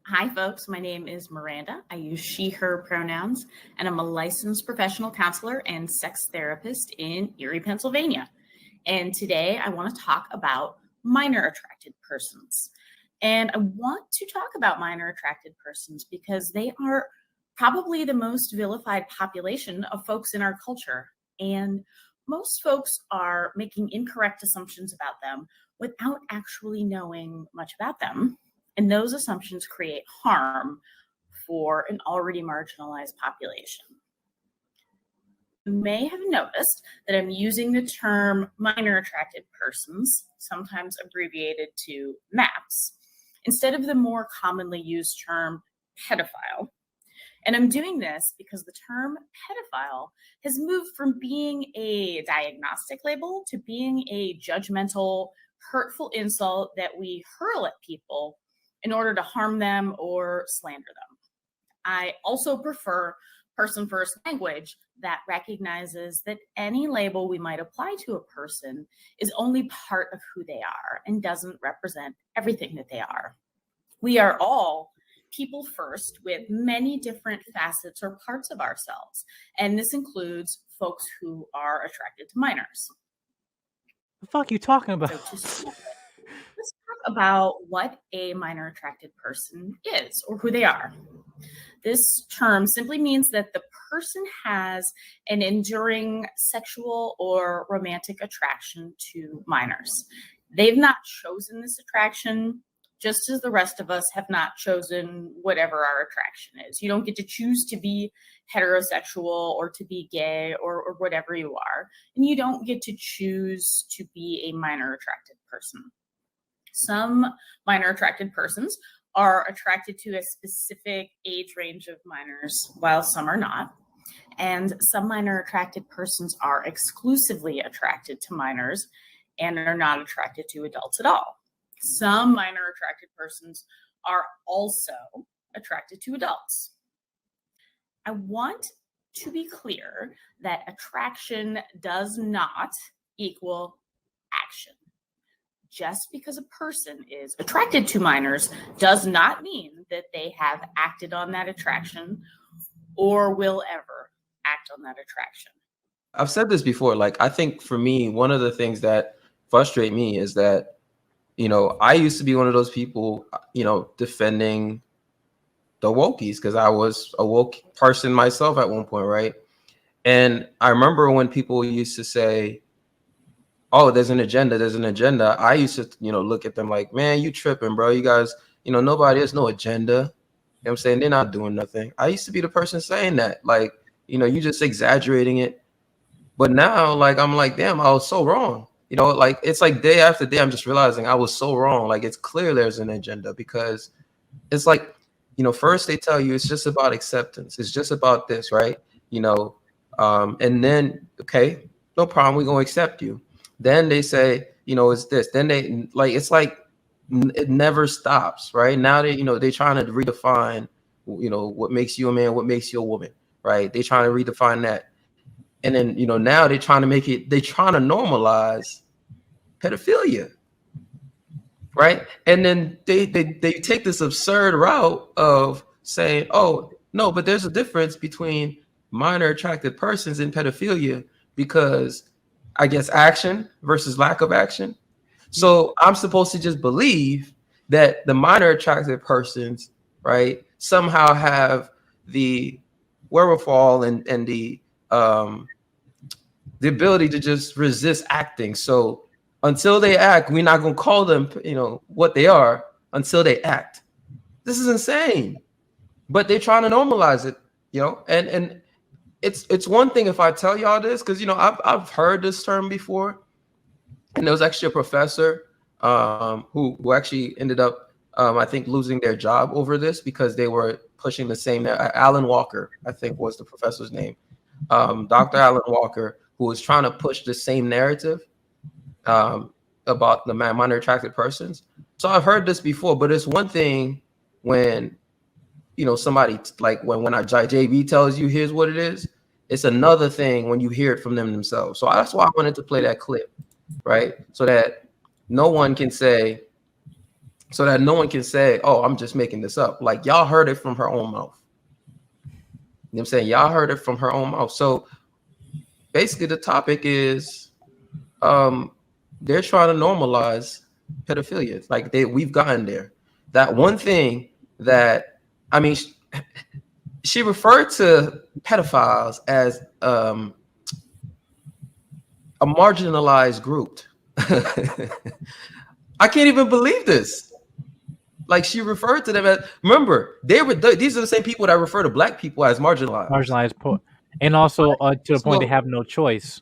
Hi, folks. My name is Miranda. I use she, her pronouns, and I'm a licensed professional counselor and sex therapist in Erie, Pennsylvania. And today I want to talk about minor attracted persons. And I want to talk about minor attracted persons because they are probably the most vilified population of folks in our culture. And most folks are making incorrect assumptions about them without actually knowing much about them. And those assumptions create harm for an already marginalized population. You may have noticed that I'm using the term minor attracted persons, sometimes abbreviated to MAPS, instead of the more commonly used term pedophile. And I'm doing this because the term pedophile has moved from being a diagnostic label to being a judgmental, hurtful insult that we hurl at people in order to harm them or slander them. I also prefer person first language that recognizes that any label we might apply to a person is only part of who they are and doesn't represent everything that they are. We are all people first with many different facets or parts of ourselves, and this includes folks who are attracted to minors. The fuck you talking about? Let's talk about what a minor attracted person is or who they are. This term simply means that the person has an enduring sexual or romantic attraction to minors. They've not chosen this attraction, just as the rest of us have not chosen whatever our attraction is. You don't get to choose to be heterosexual or to be gay or whatever you are. And you don't get to choose to be a minor attracted person. Some minor attracted persons are attracted to a specific age range of minors, while some are not. And some minor attracted persons are exclusively attracted to minors and are not attracted to adults at all. Some minor attracted persons are also attracted to adults. I want to be clear that attraction does not equal action. Just because a person is attracted to minors does not mean that they have acted on that attraction or will ever act on that attraction. I've said this before. Like, I think for me, one of the things that frustrate me is that, I used to be one of those people, defending the wokies because I was a woke person myself at one point, right? And I remember when people used to say, oh, there's an agenda. I used to, look at them like, man, you tripping, bro. You guys, there's no agenda. You know what I'm saying? They're not doing nothing. I used to be the person saying that, like, you just exaggerating it. But now, like, I'm like, damn, I was so wrong. Like, it's like day after day, I'm just realizing I was so wrong. Like, it's clear there's an agenda because it's like, first they tell you it's just about acceptance. It's just about this, right? And then, okay, no problem. We're going to accept you. Then they say, it's this. Then they like, it's like it never stops, right? Now they're trying to redefine, what makes you a man, what makes you a woman, right? They're trying to redefine that. And then, now they're trying to normalize pedophilia, right? And then they take this absurd route of saying, oh, no, but there's a difference between minor attracted persons and pedophilia because I guess action versus lack of action. So I'm supposed to just believe that the minor attracted persons, right, somehow have the wherewithal and the ability to just resist acting. So until they act, we're not going to call them, what they are until they act. This is insane. But they're trying to normalize it, and it's one thing if I tell y'all this, because I've heard this term before, and there was actually a professor who actually ended up I think losing their job over this because they were pushing the same. Alan Walker, I think was the professor's name, Dr. Alan Walker, who was trying to push the same narrative about the minor attracted persons. So I've heard this before, but it's one thing when somebody like when our JB tells you here's what it is. It's another thing when you hear it from them themselves. So that's why I wanted to play that clip, right? So that no one can say, so that no one can say, oh, I'm just making this up. Like, y'all heard it from her own mouth. You know what I'm saying? Y'all heard it from her own mouth. So basically the topic is they're trying to normalize pedophilia. Like we've gotten there. That one thing that, I mean, she referred to pedophiles as a marginalized group. I can't even believe this. Like, she referred to them as, remember, these are the same people that refer to black people as marginalized. And also to the point, they have no choice.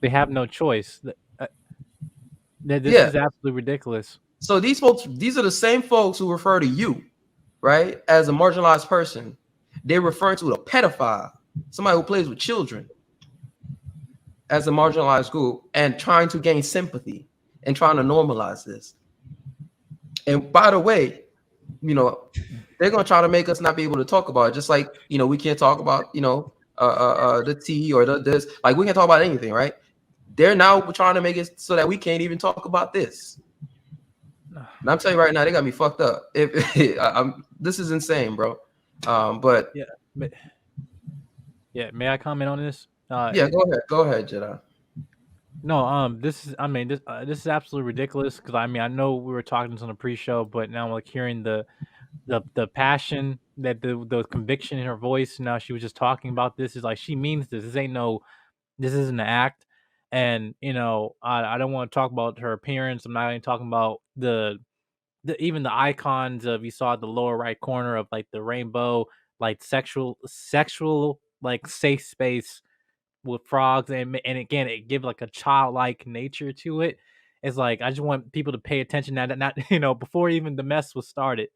They have no choice. This is absolutely ridiculous. So these are the same folks who refer to you, right, as a marginalized person. They're referring to a pedophile, somebody who plays with children, as a marginalized group, and trying to gain sympathy and trying to normalize this. And by the way, you know, they're gonna try to make us not be able to talk about it. Just like, you know, we can't talk about, you know, the tea or this. Like, we can't talk about anything, right? They're now trying to make it so that we can't even talk about this. And I'm telling you right now, they got me fucked up. This is insane, bro. But yeah, may I comment on this? Yeah, go ahead, Jedi. No, this is absolutely ridiculous, because I mean, I know we were talking this on the pre-show, but now I'm like hearing the passion, that the conviction in her voice. Now she was just talking about this, is like she means this. This isn't an act. And you know, I don't want to talk about her appearance. I'm not even talking about even the icons of, you saw at the lower right corner of like the rainbow, like sexual like safe space with frogs, and again, it give like a childlike nature to it. It's like, I just want people to pay attention, that not you know, before even the mess was started.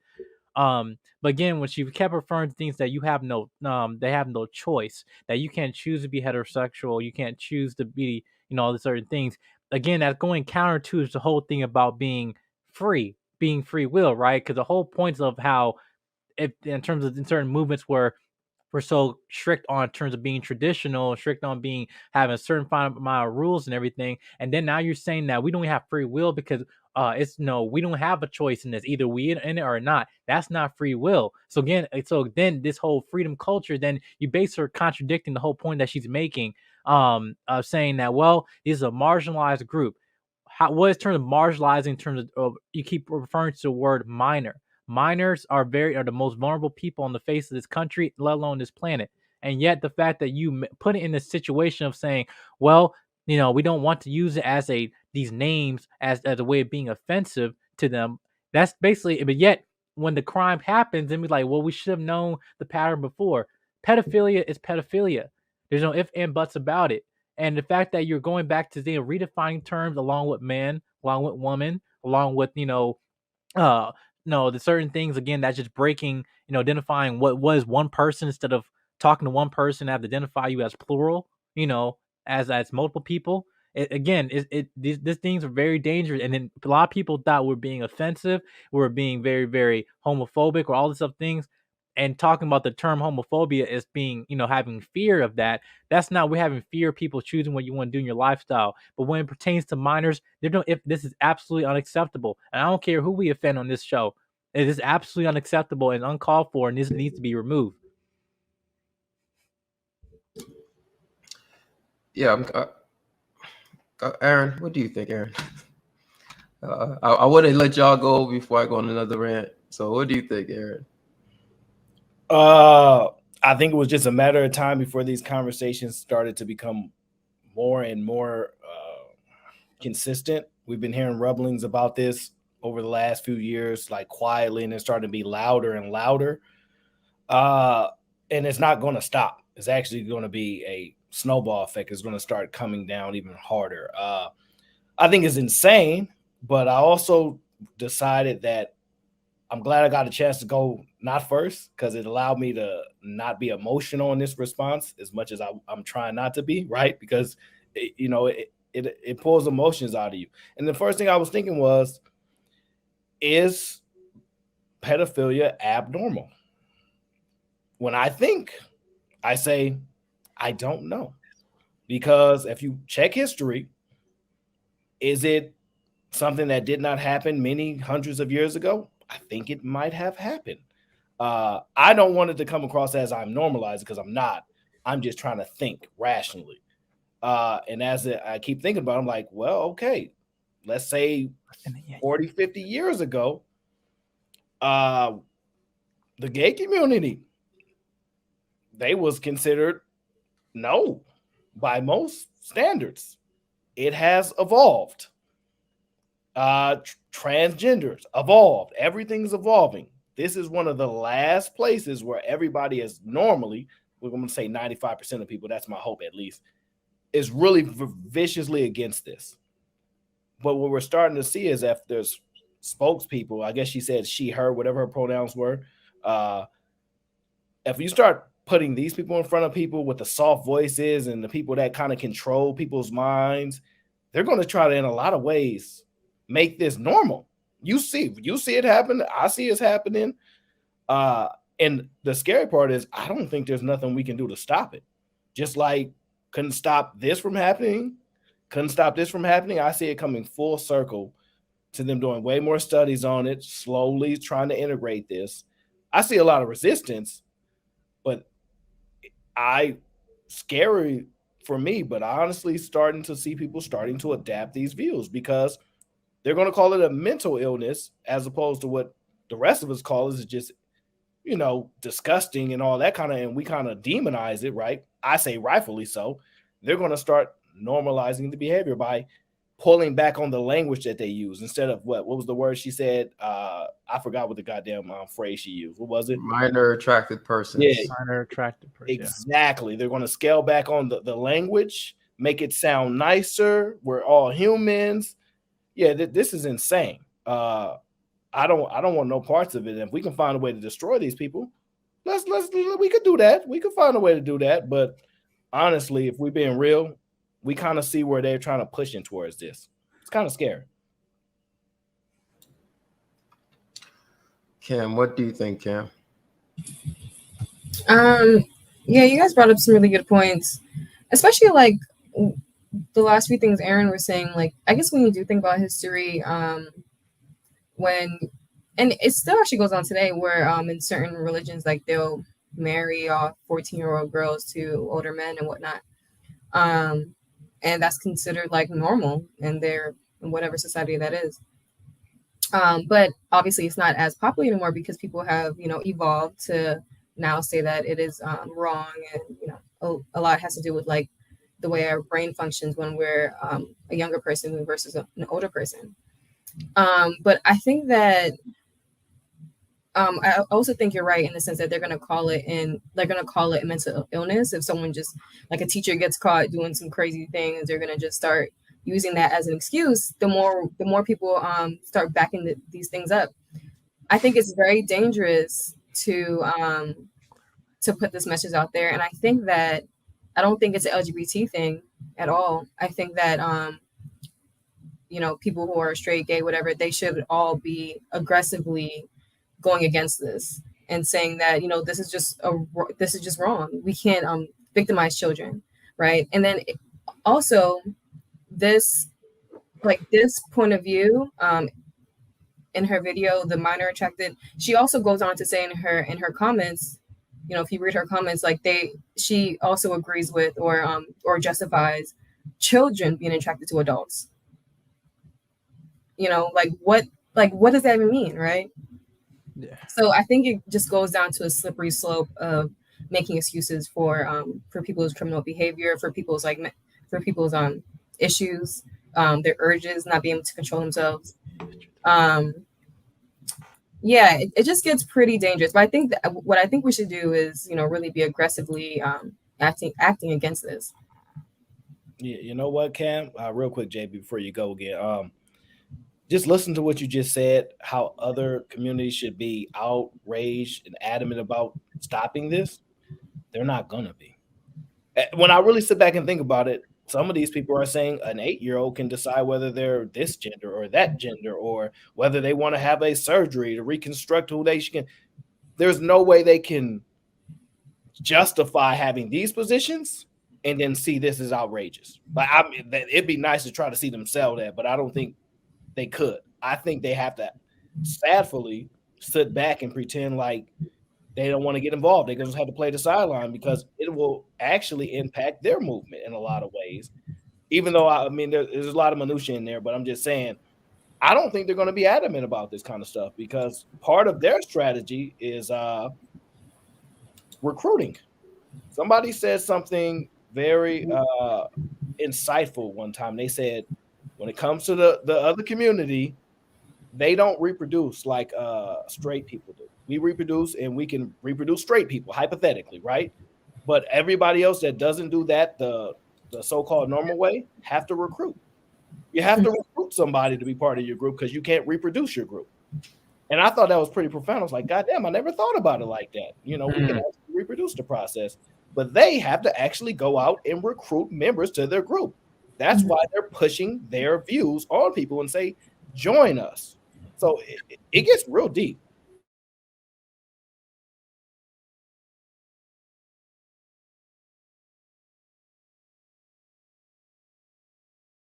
But again, when she kept referring to things that you have no they have no choice, that you can't choose to be heterosexual, you can't choose to be, you know, all the certain things. Again, that's going counter to the whole thing about being free will, right? Because the whole point of how, if in terms of in certain movements where we're so strict on terms of being traditional, strict on being having a certain amount of rules and everything, and then now you're saying that we don't have free will because it's no, we don't have a choice in this. Either we in it or not. That's not free will. So again, so then this whole freedom culture, then you base her contradicting the whole point that she's making, of saying that, well, this is a marginalized group. What is term of marginalizing in terms of you keep referring to the word minor. Minors are the most vulnerable people on the face of this country, let alone this planet. And yet the fact that you put it in this situation of saying, well, you know, we don't want to use it as these names as a way of being offensive to them. That's basically, but yet when the crime happens, then be like, well, we should have known the pattern before. Pedophilia is pedophilia. There's no ifs and buts about it. And the fact that you're going back to redefining terms along with man, along with woman, along with, you know, no, the certain things, again, that's just breaking, you know, identifying what was one person instead of talking to one person, have to identify you as plural, you know, as multiple people. These things are very dangerous. And then a lot of people thought we're being offensive, we're being very, very homophobic, or all these other things. And talking about the term homophobia as being, you know, having fear of that. That's not, we're having fear of people choosing what you want to do in your lifestyle. But when it pertains to minors, if this is absolutely unacceptable. And I don't care who we offend on this show. It is absolutely unacceptable and uncalled for, and this needs to be removed. Yeah, Aaron, what do you think, Aaron? I want to let y'all go before I go on another rant. So what do you think, Aaron? I think it was just a matter of time before these conversations started to become more and more consistent. We've been hearing rumblings about this over the last few years, like quietly, and it's starting to be louder and louder. And it's not going to stop. It's actually going to be a snowball effect. It's going to start coming down even harder. I think it's insane, but I also decided that I'm glad I got a chance to go not first, because it allowed me to not be emotional in this response as much as I'm trying not to be, right? Because, it pulls emotions out of you. And the first thing I was thinking was, is pedophilia abnormal? When I think, I say, I don't know. Because if you check history, is it something that did not happen many hundreds of years ago? I think it might have happened. I don't want it to come across as I'm normalizing, because I'm not. I'm just trying to think rationally. And as I keep thinking about it, I'm like, well, okay, let's say 40, 50 years ago, the gay community, they was considered no by most standards. It has evolved. Transgenders evolved. Everything's evolving. This is one of the last places where everybody is normally, we're going to say 95% of people, that's my hope at least, is really viciously against this. But what we're starting to see is if there's spokespeople, I guess she said she, her, whatever her pronouns were, if you start putting these people in front of people with the soft voices and the people that kind of control people's minds, they're going to try to, in a lot of ways, make this normal. You see it happen. I see it's happening. And the scary part is, I don't think there's nothing we can do to stop it. Just like couldn't stop this from happening, I see it coming full circle to them doing way more studies on it, slowly trying to integrate this. I see a lot of resistance, but scary for me, but honestly starting to see people starting to adapt these views, because they're going to call it a mental illness as opposed to what the rest of us call is just, disgusting and all that kind of, and we kind of demonize it, right? I say rightfully so. They're going to start normalizing the behavior by pulling back on the language that they use instead of what was the word she said? I forgot what the goddamn phrase she used. What was it? Minor attracted persons. Yeah, minor attracted person. Exactly. Yeah. They're going to scale back on the language, make it sound nicer. We're all humans. Yeah, this is insane. I don't want no parts of it. If we can find a way to destroy these people, we could do that. We could find a way to do that. But honestly, if we're being real, we kind of see where they're trying to push in towards this. It's kind of scary. Cam, what do you think, Cam? Yeah, you guys brought up some really good points, especially like the last few things Aaron was saying. Like, I guess when you do think about history, and it still actually goes on today, where in certain religions, like they'll marry 14-year-old girls to older men and whatnot, and that's considered like normal in whatever society that is. But obviously it's not as popular anymore because people have evolved to now say that it is wrong, and a lot has to do with like the way our brain functions when we're a younger person versus an older person. But I think that I also think you're right in the sense that they're going to call it mental illness. If someone just, like a teacher gets caught doing some crazy things, they're going to just start using that as an excuse. The more people start backing these things up. I think it's very dangerous to put this message out there. And I think that I don't think it's an LGBT thing at all. I think that people who are straight, gay, whatever, they should all be aggressively going against this and saying that this is just wrong. We can't victimize children, right? And then also this point of view in her video, the minor attracted, she also goes on to say in her comments, if you read her comments, like she also agrees with or justifies children being attracted to adults. What does that even mean, right? Yeah. So I think it just goes down to a slippery slope of making excuses for people's criminal behavior, for people's issues, their urges, not being able to control themselves. It just gets pretty dangerous. But I think what I think we should do is really be aggressively acting against this. Yeah, you know what, Cam? Real quick, JB, before you go again, just listen to what you just said, how other communities should be outraged and adamant about stopping this. They're not going to be. When I really sit back and think about it, some of these people are saying an 8-year-old can decide whether they're this gender or that gender, or whether they want to have a surgery to reconstruct who they can. There's no way they can justify having these positions and then see this as outrageous. Like, I mean, it'd be nice to try to see them sell that, but I don't think they could. I think they have to, sadly, sit back and pretend like they don't want to get involved. They just have to play the sideline because it will actually impact their movement in a lot of ways. Even though, I mean, there's a lot of minutia in there, but I'm just saying, I don't think they're going to be adamant about this kind of stuff because part of their strategy is recruiting. Somebody said something very insightful one time. They said, when it comes to the other community, they don't reproduce like straight people do. We reproduce and we can reproduce straight people, hypothetically, right? But everybody else that doesn't do that, the so-called normal way, have to recruit. You have to recruit somebody to be part of your group because you can't reproduce your group. And I thought that was pretty profound. I was like, God damn, I never thought about it like that. You know, we can actually reproduce the process, but they have to actually go out and recruit members to their group. That's why they're pushing their views on people and say, join us. So it gets real deep.